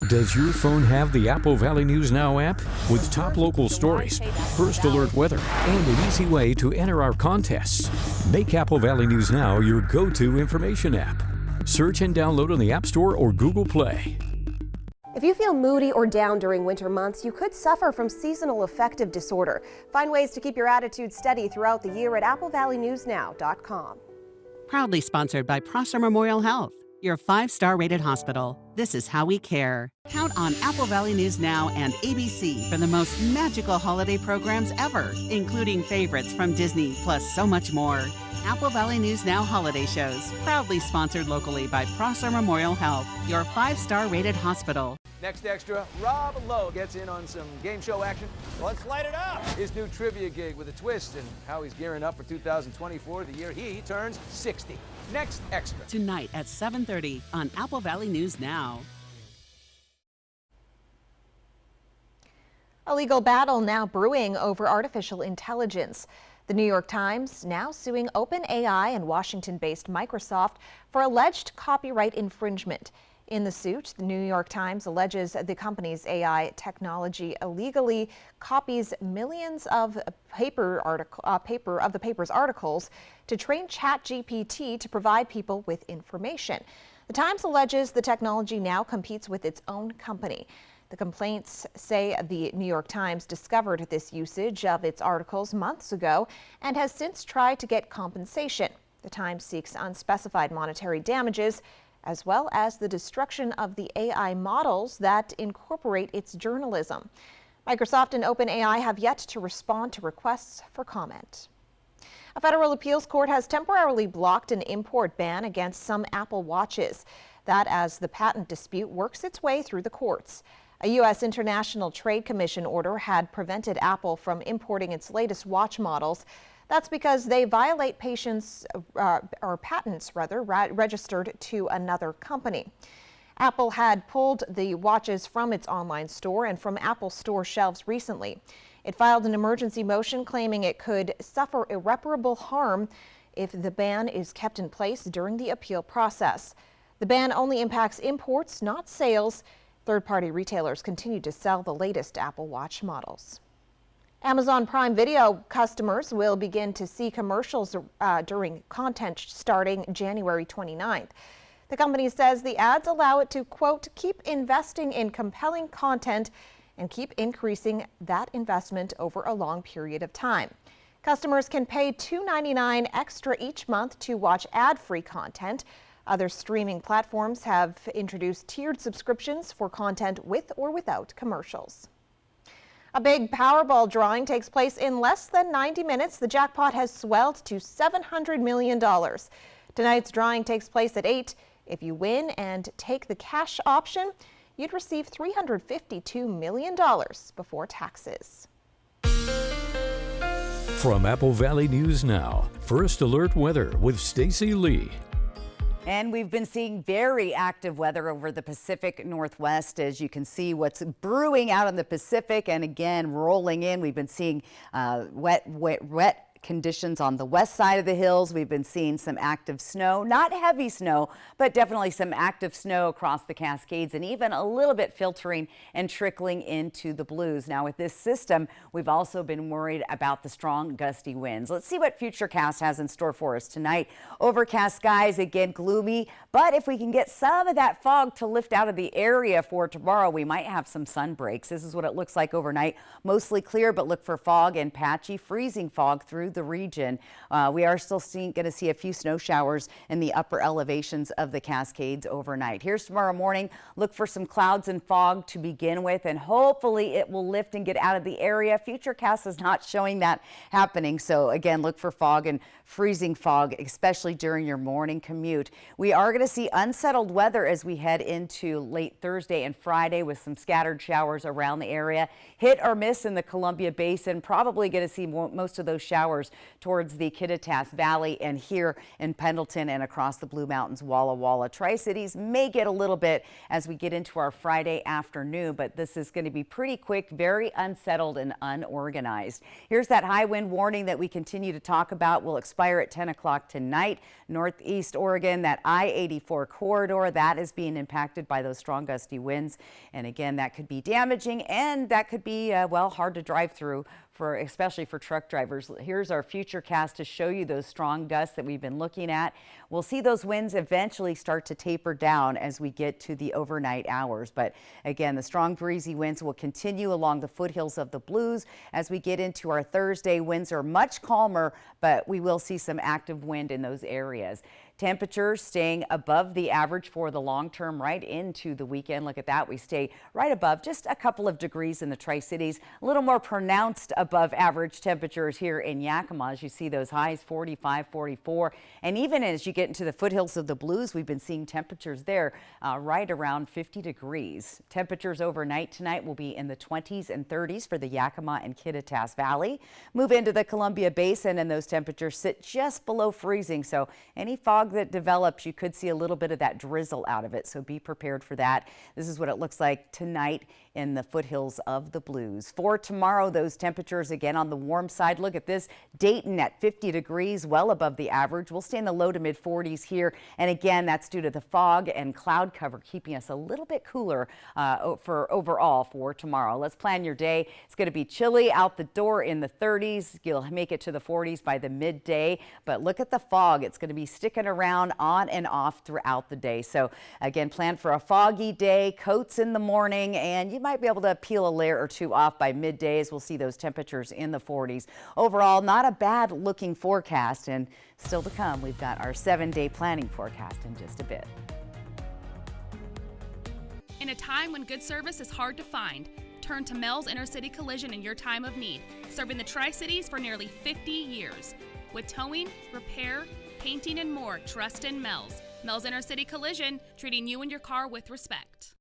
Speaker 2: Does your phone have the Apple Valley News Now app? With top local stories, first alert weather, and an easy way to enter our contests. Make Apple Valley News Now your go-to information app. Search and download on the App Store or Google Play.
Speaker 19: If you feel moody or down during winter months, you could suffer from seasonal affective disorder. Find ways to keep your attitude steady throughout the year at applevalleynewsnow.com.
Speaker 26: Proudly sponsored by Prosser Memorial Health, your 5-star rated hospital. This is how we care. Count on Apple Valley News Now and ABC for the most magical holiday programs ever, including favorites from Disney, plus so much more. Apple Valley News Now holiday shows, proudly sponsored locally by Prosser Memorial Health, your 5-star rated hospital.
Speaker 20: Next extra, Rob Lowe gets in on some game show action. Let's light it up! His new trivia gig with a twist and how he's gearing up for 2024, the year he turns 60. Next extra.
Speaker 26: Tonight at 7:30 on Apple Valley News Now.
Speaker 1: A legal battle now brewing over artificial intelligence. The New York Times now suing OpenAI and Washington-based Microsoft for alleged copyright infringement. In the suit, the New York Times alleges the company's AI technology illegally copies millions of the paper's articles to train ChatGPT to provide people with information. The The Times alleges the technology now competes with its own company. The complaints say the New York Times discovered this usage of its articles months ago and has since tried to get compensation. The Times seeks unspecified monetary damages, as well as the destruction of the AI models that incorporate its journalism. Microsoft and OpenAI have yet to respond to requests for comment. A federal appeals court has temporarily blocked an import ban against some Apple Watches. That as the patent dispute works its way through the courts. A U.S. International Trade Commission order had prevented Apple from importing its latest watch models. That's because they violate patents registered to another company. Apple had pulled the watches from its online store and from Apple Store shelves recently. It filed an emergency motion claiming it could suffer irreparable harm if the ban is kept in place during the appeal process. The ban only impacts imports, not sales. Third-party retailers continue to sell the latest Apple Watch models. Amazon Prime Video customers will begin to see commercials during content starting January 29th. The company says the ads allow it to, quote, keep investing in compelling content and keep increasing that investment over a long period of time. Customers can pay $2.99 extra each month to watch ad-free content. Other streaming platforms have introduced tiered subscriptions for content with or without commercials. A big Powerball drawing takes place in less than 90 minutes. The jackpot has swelled to $700 million. Tonight's drawing takes place at 8. If you win and take the cash option, you'd receive $352 million before taxes.
Speaker 2: From Apple Valley News Now, First Alert Weather with Stacy Lee.
Speaker 5: And we've been seeing very active weather over the Pacific Northwest. As you can see, what's brewing out in the Pacific and again rolling in. We've been seeing wet conditions on the west side of the hills. We've been seeing some active snow, not heavy snow, but definitely some active snow across the Cascades and even a little bit filtering and trickling into the Blues. Now with this system, we've also been worried about the strong gusty winds. Let's see what Futurecast has in store for us tonight. Overcast skies, again gloomy, but if we can get some of that fog to lift out of the area for tomorrow, we might have some sun breaks. This is what it looks like overnight. Mostly clear, but look for fog and patchy freezing fog through the region. We are still going to see a few snow showers in the upper elevations of the Cascades overnight. Here's tomorrow morning. Look for some clouds and fog to begin with, and hopefully it will lift and get out of the area. Futurecast is not showing that happening. So again, look for fog and freezing fog, especially during your morning commute. We are going to see unsettled weather as we head into late Thursday and Friday with some scattered showers around the area. Hit or miss in the Columbia Basin. Probably going to see most of those showers towards the Kittitas Valley and here in Pendleton and across the Blue Mountains, Walla Walla. Tri-Cities may get a little bit as we get into our Friday afternoon, but this is going to be pretty quick, very unsettled and unorganized. Here's that high wind warning that we continue to talk about. Will expire at 10 o'clock tonight. Northeast Oregon, that I-84 corridor, that is being impacted by those strong gusty winds. And again, that could be damaging and that could be, well, hard to drive through, especially for truck drivers. Here's our Futurecast to show you those strong gusts that we've been looking at. We'll see those winds eventually start to taper down as we get to the overnight hours. But again, the strong breezy winds will continue along the foothills of the Blues. As we get into our Thursday, winds are much calmer, but we will see some active wind in those areas. Temperatures staying above the average for the long term right into the weekend. Look at that. We stay right above, just a couple of degrees in the Tri-Cities. A little more pronounced above average temperatures here in Yakima as you see those highs 45, 44. And even as you get into the foothills of the Blues, we've been seeing temperatures there right around 50 degrees. Temperatures overnight tonight will be in the 20s and 30s for the Yakima and Kittitas Valley. Move into the Columbia Basin and those temperatures sit just below freezing. So any fog that develops, you could see a little bit of that drizzle out of it. So be prepared for that. This is what it looks like tonight in the foothills of the Blues. For tomorrow, those temperatures again on the warm side. Look at this. Dayton at 50 degrees, well above the average. We'll stay in the low to mid 40s here. And again, that's due to the fog and cloud cover keeping us a little bit cooler for overall for tomorrow. Let's plan your day. It's going to be chilly out the door in the 30s. You'll make it to the 40s by the midday. But look at the fog. It's going to be sticking around on and off throughout the day. So again, plan for a foggy day, coats in the morning, and you might be able to peel a layer or two off by middays. We'll see those temperatures in the 40s. Overall, not a bad looking forecast, and still to come, we've got our 7-day planning forecast in just a bit.
Speaker 8: In a time when good service is hard to find, turn to Mel's Intercity Collision in your time of need, serving the Tri-Cities for nearly 50 years. With towing, repair, painting, and more, trust in Mel's. Mel's Intercity Collision, treating you and your car with respect.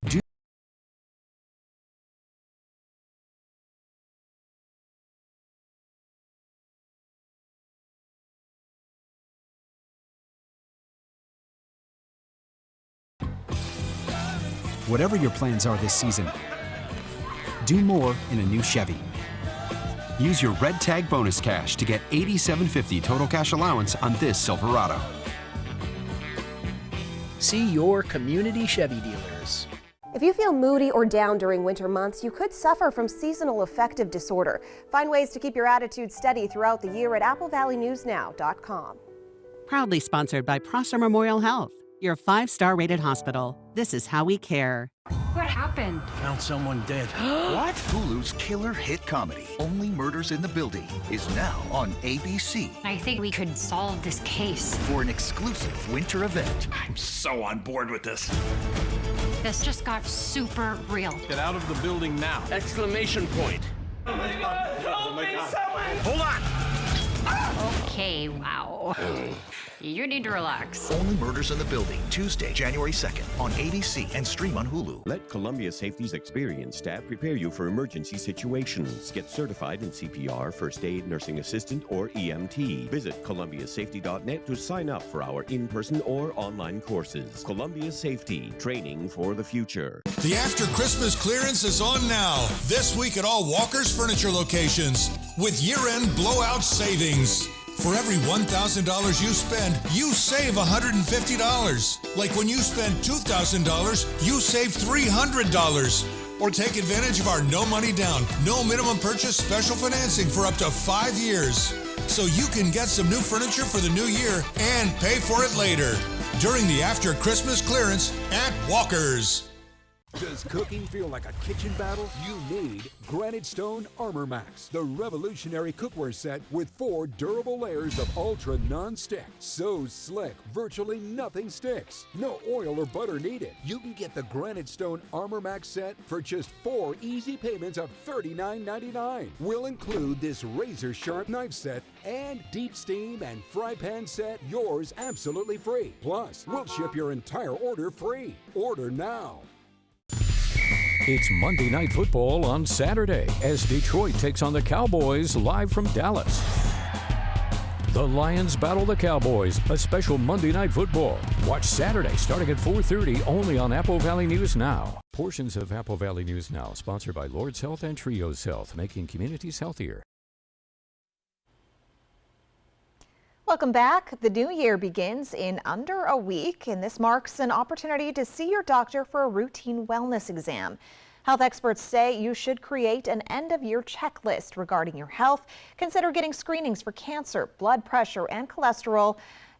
Speaker 9: Whatever your plans are this season, do more in a new Chevy. Use your Red Tag bonus cash to get $87.50 total cash allowance on this Silverado.
Speaker 21: See your community Chevy dealers.
Speaker 19: If you feel moody or down during winter months, you could suffer from seasonal affective disorder. Find ways to keep your attitude steady throughout the year at AppleValleyNewsNow.com.
Speaker 26: Proudly sponsored by Prosser Memorial Health, your 5-star rated hospital. This is how we care.
Speaker 22: What happened?
Speaker 8: Found someone dead.
Speaker 22: What?
Speaker 8: Hulu's killer hit comedy, Only Murders in the Building, is now on ABC.
Speaker 22: I think we could solve this case.
Speaker 8: For an exclusive winter event. I'm so on board with this.
Speaker 22: This just got super real.
Speaker 8: Get out of the building now. Exclamation point.
Speaker 22: Oh my God! Help me, someone!
Speaker 8: Hold on!
Speaker 22: Okay, wow. You need to relax.
Speaker 8: Only Murders in the Building, Tuesday, January 2nd on ABC and stream on Hulu.
Speaker 23: Let Columbia Safety's experienced staff prepare you for emergency situations. Get certified in CPR, first aid, nursing assistant, or EMT. Visit columbiasafety.net to sign up for our in-person or online courses. Columbia Safety, training for the future.
Speaker 24: The after Christmas clearance is on now. This week at all Walker's Furniture locations with year-end blowout savings. For every $1,000 you spend, you save $150. Like when you spend $2,000, you save $300. Or take advantage of our no money down, no minimum purchase special financing for up to 5 years. So you can get some new furniture for the new year and pay for it later. During the after Christmas clearance at Walker's.
Speaker 25: Does cooking feel like a kitchen battle? You need Granite Stone Armor Max, the revolutionary cookware set with 4 durable layers of ultra non-stick. So slick, virtually nothing sticks. No oil or butter needed. You can get the Granite Stone Armor Max set for just 4 easy payments of $39.99. We'll include this razor-sharp knife set and deep steam and fry pan set, yours absolutely free. Plus, we'll ship your entire order free. Order now.
Speaker 2: It's Monday Night Football on Saturday as Detroit takes on the Cowboys live from Dallas. The Lions battle the Cowboys, a special Monday Night Football. Watch Saturday starting at 4:30 only on Apple Valley News Now. Portions of Apple Valley News Now sponsored by Lord's Health and Trios Health, making communities healthier.
Speaker 1: Welcome back. The new year begins in under a week, and this marks an opportunity to see your doctor for a routine wellness exam. Health experts say you should create an end-of-year checklist regarding your health. Consider getting screenings for cancer, blood pressure and cholesterol,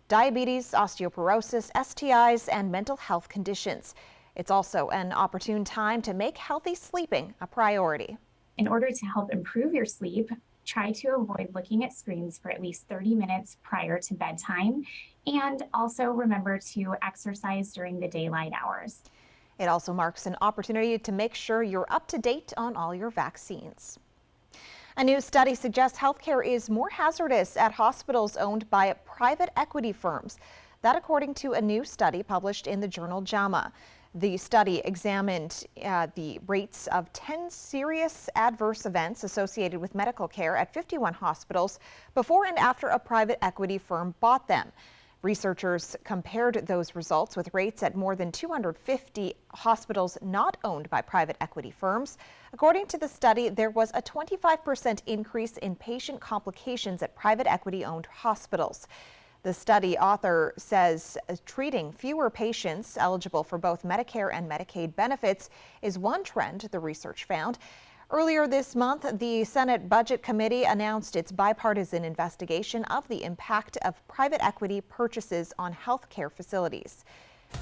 Speaker 1: diabetes, osteoporosis, STIs, and mental health conditions. It's also an opportune time to make healthy sleeping a priority.
Speaker 27: In order to help improve your sleep, try to avoid looking at screens for at least 30 minutes prior to bedtime, and also remember to exercise during the daylight hours.
Speaker 1: It also marks an opportunity to make sure you're up to date on all your vaccines. A new study suggests healthcare is more hazardous at hospitals owned by private equity firms. That according to a new study published in the journal JAMA. The study examined the rates of 10 serious adverse events associated with medical care at 51 hospitals before and after a private equity firm bought them. Researchers compared those results with rates at more than 250 hospitals not owned by private equity firms. According to the study, there was a 25% increase in patient complications at private equity-owned hospitals. The study author says treating fewer patients eligible for both Medicare and Medicaid benefits is one trend the research found. Earlier this month, the Senate Budget Committee announced its bipartisan investigation of the impact of private equity purchases on healthcare facilities.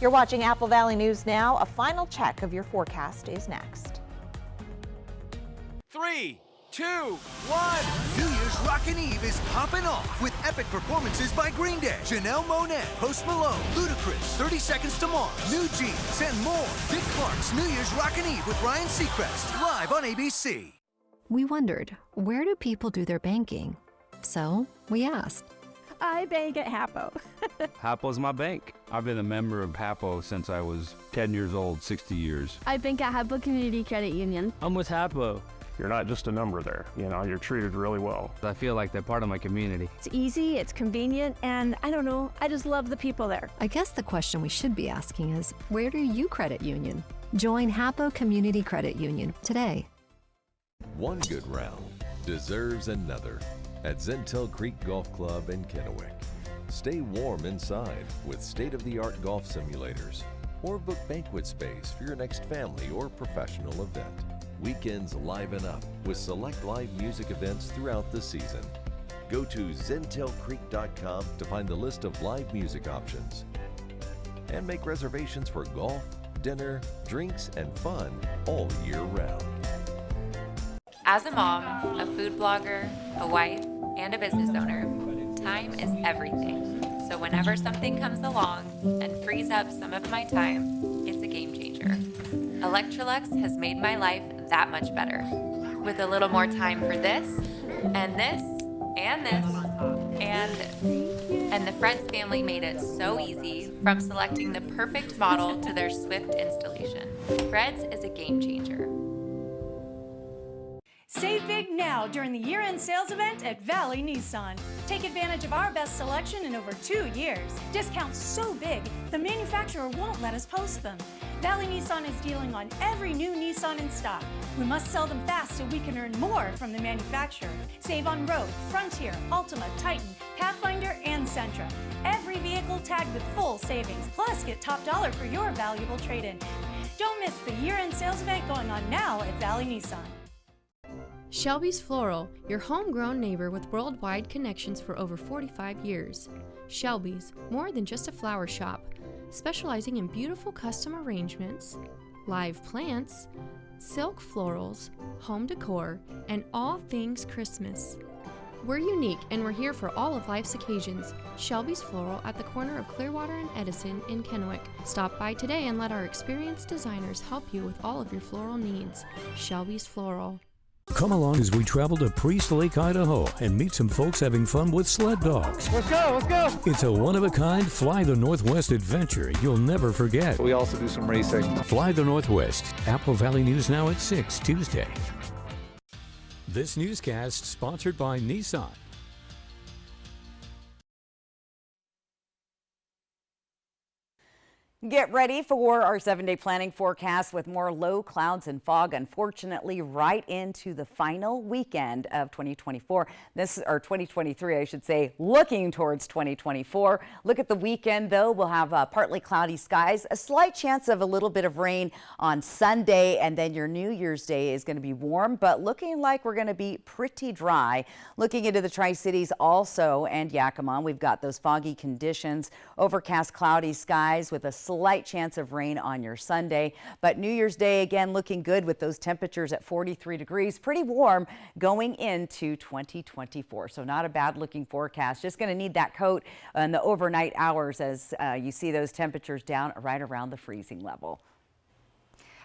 Speaker 1: You're watching Apple Valley News Now. A final check of your forecast is next.
Speaker 3: 3, 2, 1. New Year's Rockin' Eve is popping off with epic performances by Green Day, Janelle Monáe, Post Malone, Ludacris, 30 Seconds to Mars, New Jeans, and more. Dick Clark's New Year's Rockin' Eve with Ryan Seacrest, live on ABC.
Speaker 10: We wondered, where do people do their banking? So we asked.
Speaker 11: I bank at Hapo.
Speaker 12: Hapo's my bank. I've been a member of Hapo since I was 10 years old, 60 years.
Speaker 11: I bank at Hapo Community Credit Union.
Speaker 12: I'm with Hapo.
Speaker 15: You're not just a number there, you're treated really well.
Speaker 12: I feel like they're part of my community.
Speaker 11: It's easy, it's convenient, and I don't know, I just love the people there.
Speaker 10: I guess the question we should be asking is, where do you credit union? Join Hapo Community Credit Union today.
Speaker 16: One good round deserves another at Zentel Creek Golf Club in Kennewick. Stay warm inside with state-of-the-art golf simulators, or book banquet space for your next family or professional event. Weekends liven up with select live music events throughout the season. Go to zentelcreek.com to find the list of live music options and make reservations for golf, dinner, drinks, and fun all year round.
Speaker 17: As a mom, a food blogger, a wife, and a business owner, time is everything. So whenever something comes along and frees up some of my time, it's a game changer. Electrolux has made my life that much better. With a little more time for this, and this, and this, and this. And the Fred's family made it so easy, from selecting the perfect model to their swift installation. Fred's is a game changer.
Speaker 28: Save big now during the year-end sales event at Valley Nissan. Take advantage of our best selection in over 2 years. Discounts so big, the manufacturer won't let us post them. Valley Nissan is dealing on every new Nissan in stock. We must sell them fast so we can earn more from the manufacturer. Save on Road, Frontier, Altima, Titan, Pathfinder, and Sentra. Every vehicle tagged with full savings, plus get top dollar for your valuable trade-in. Don't miss the year-end sales event going on now at Valley Nissan.
Speaker 29: Shelby's Floral, your homegrown neighbor with worldwide connections for over 45 years. Shelby's, more than just a flower shop, specializing in beautiful custom arrangements, live plants, silk florals, home decor, and all things Christmas. We're unique and we're here for all of life's occasions. Shelby's Floral at the corner of Clearwater and Edison in Kennewick. Stop by today and let our experienced designers help you with all of your floral needs. Shelby's Floral.
Speaker 2: Come along as we travel to Priest Lake, Idaho, and meet some folks having fun with sled dogs.
Speaker 30: Let's go!
Speaker 2: It's a one-of-a-kind Fly the Northwest adventure you'll never forget.
Speaker 30: We also do some racing.
Speaker 2: Fly the Northwest, Apple Valley News Now at 6 Tuesday. This newscast sponsored by Nissan.
Speaker 5: Get ready for our 7-day planning forecast with more low clouds and fog, unfortunately, right into the final weekend of 2024. Or 2023, I should say, looking towards 2024. Look at the weekend, though. We'll have partly cloudy skies, a slight chance of a little bit of rain on Sunday, and then your New Year's Day is going to be warm, but looking like we're going to be pretty dry. Looking into the Tri-Cities also and Yakima, we've got those foggy conditions, overcast cloudy skies with a slight chance of rain on your Sunday. But New Year's Day, again, looking good with those temperatures at 43 degrees. Pretty warm going into 2024. So not a bad looking forecast. Just going to need that coat in the overnight hours as you see those temperatures down right around the freezing level.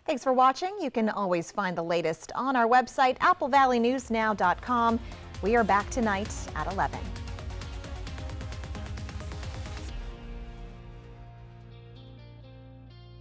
Speaker 1: Thanks for watching. You can always find the latest on our website, applevalleyNewsNow.com. We are back tonight at 11.